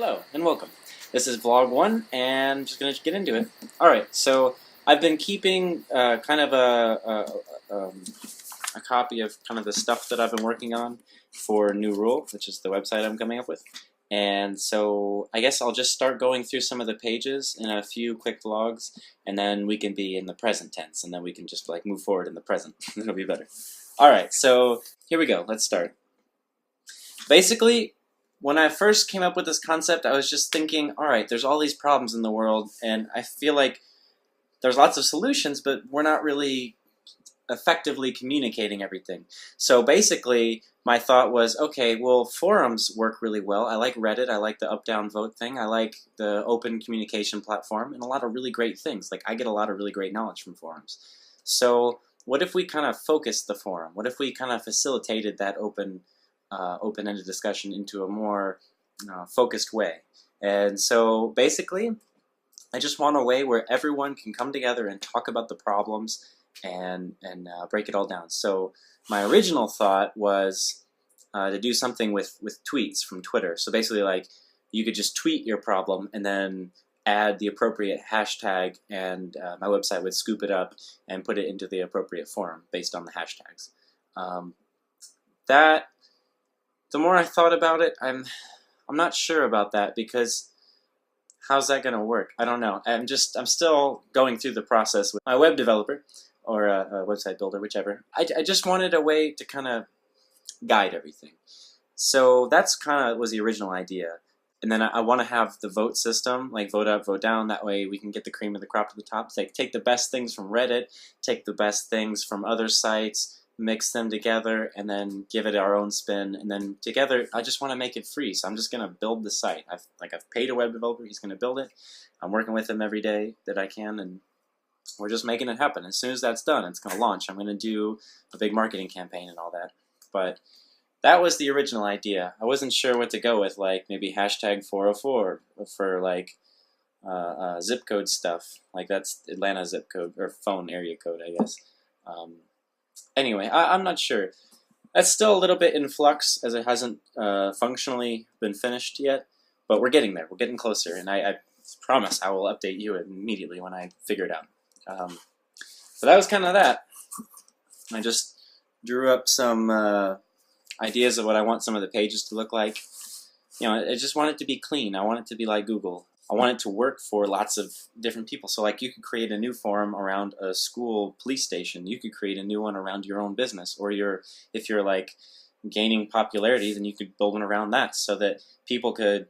Hello and welcome. This is vlog 1 and I'm just going to get into it. Alright, so I've been keeping kind of a copy of kind of the stuff that I've been working on for NewRule, which is the website I'm coming up with. And so I guess I'll just start going through some of the pages in a few quick vlogs, and then we can be in the present tense, and then we can just like move forward in the present. It'll be better. Alright, so here we go. Let's start. Basically, when I first came up with this concept, I was just thinking, alright, there's all these problems in the world, and I feel like there's lots of solutions, but we're not really effectively communicating everything. So basically, my thought was, okay, well, forums work really well. I like Reddit, I like the up-down vote thing, I like the open communication platform, and a lot of really great things. Like, I get a lot of really great knowledge from forums. So what if we kind of focused the forum? What if we kind of facilitated that open-ended discussion into a more focused way? And so basically, I just want a way where everyone can come together and talk about the problems and break it all down. So my original thought was to do something with tweets from Twitter. So basically, like, you could just tweet your problem and then add the appropriate hashtag, and my website would scoop it up and put it into the appropriate forum based on the hashtags. The more I thought about it, I'm not sure about that, because how's that going to work? I don't know. I'm still going through the process with my web developer or a website builder, whichever. I just wanted a way to kind of guide everything. So that's kind of was the original idea. And then I want to have the vote system, like vote up, vote down. That way we can get the cream of the crop to the top. It's like, take the best things from Reddit, take the best things from other sites, mix them together, and then give it our own spin. And then together, I just want to make it free. So I'm just going to build the site. I've paid a web developer. He's going to build it. I'm working with him every day that I can, and we're just making it happen. As soon as that's done, it's going to launch. I'm going to do a big marketing campaign and all that. But that was the original idea. I wasn't sure what to go with, like maybe hashtag 404 for like zip code stuff. Like, that's Atlanta zip code, or phone area code, I guess. Anyway, I'm not sure. That's still a little bit in flux, as it hasn't functionally been finished yet, but we're getting there. We're getting closer, and I promise I will update you immediately when I figure it out. So that was kind of that. I just drew up some ideas of what I want some of the pages to look like. You know, I just want it to be clean. I want it to be like Google. I want it to work for lots of different people. So, like, you could create a new forum around a school police station. You could create a new one around your own business. Or if you're like gaining popularity, then you could build one around that, so that people could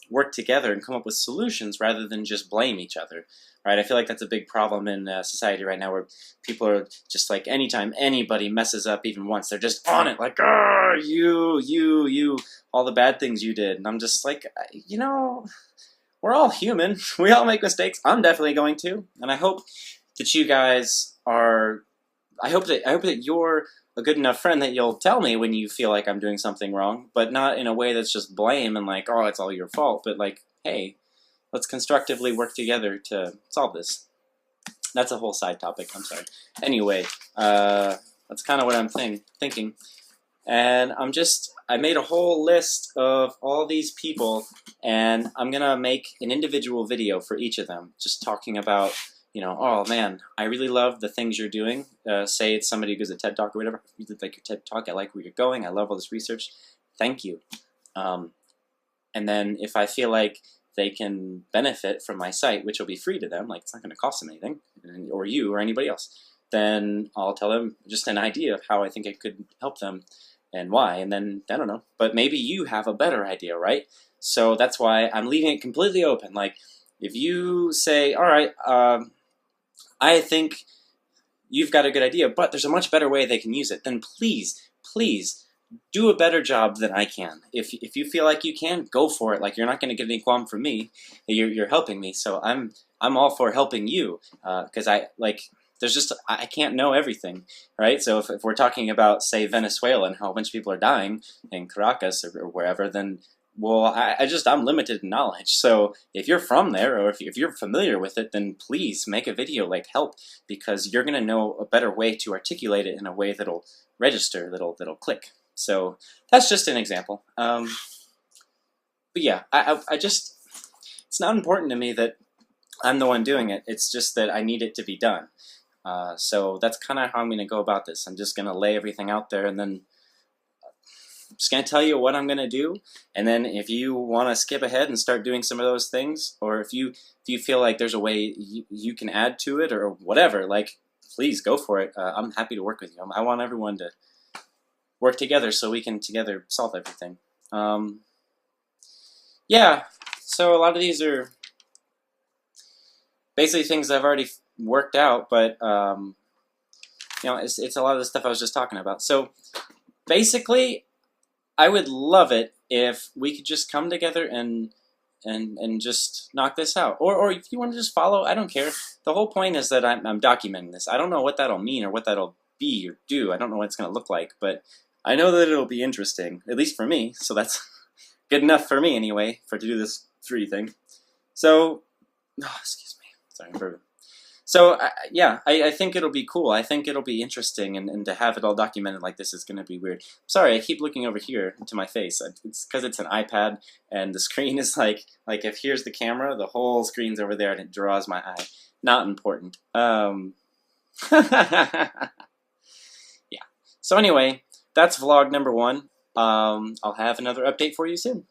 work together and come up with solutions rather than just blame each other. Right? I feel like that's a big problem in society right now, where people are just like, anytime anybody messes up even once, they're just on it, like, oh, you, all the bad things you did. And I'm just like, you know, we're all human. We all make mistakes. I'm definitely going to. And I hope that you guys are, I hope that you're a good enough friend that you'll tell me when you feel like I'm doing something wrong, but not in a way that's just blame and like, oh, it's all your fault, but like, hey, let's constructively work together to solve this. That's a whole side topic, I'm sorry. Anyway, that's kind of what I'm thinking. And I made a whole list of all these people, and I'm going to make an individual video for each of them, just talking about, you know, oh man, I really love the things you're doing. Say it's somebody who gives a TED Talk or whatever. I really like your TED Talk. I like where you're going. I love all this research. Thank you. And then if I feel like they can benefit from my site, which will be free to them, like it's not going to cost them anything, or you or anybody else, then I'll tell them just an idea of how I think it could help them and why, and then, I don't know, but maybe you have a better idea, right? So that's why I'm leaving it completely open. Like, if you say, all right, I think you've got a good idea, but there's a much better way they can use it, then please, please, do a better job than I can. If you feel like you can, go for it. Like, you're not going to get any qualm from me. You're helping me, so I'm all for helping you, because I can't know everything, right? So if we're talking about, say, Venezuela and how a bunch of people are dying in Caracas or wherever, then, well, I'm limited in knowledge. So if you're from there, or if you're familiar with it, then please make a video, like, help, because you're going to know a better way to articulate it in a way that'll register, that'll click. So that's just an example. But yeah, I just, it's not important to me that I'm the one doing it. It's just that I need it to be done. So that's kind of how I'm going to go about this. I'm just going to lay everything out there, and then I'm just going to tell you what I'm going to do. And then if you want to skip ahead and start doing some of those things, or if you feel like there's a way you can add to it or whatever, like, please go for it. I'm happy to work with you. I want everyone to work together so we can together solve everything. Yeah, so a lot of these are basically things I've already worked out, but you know, it's a lot of the stuff I was just talking about. So basically, I would love it if we could just come together and just knock this out. Or if you want to just follow, I don't care. The whole point is that I'm documenting this. I don't know what that'll mean or what that'll be or do. I don't know what it's going to look like, but I know that it'll be interesting, at least for me. So that's good enough for me anyway, to do this free thing. So, oh, excuse me. Sorry, I'm burping. So, yeah, I think it'll be cool. I think it'll be interesting, and to have it all documented like this is going to be weird. Sorry, I keep looking over here to my face. It's because it's an iPad, and the screen is like if here's the camera, the whole screen's over there, and it draws my eye. Not important. Yeah. So anyway, that's vlog number 1. I'll have another update for you soon.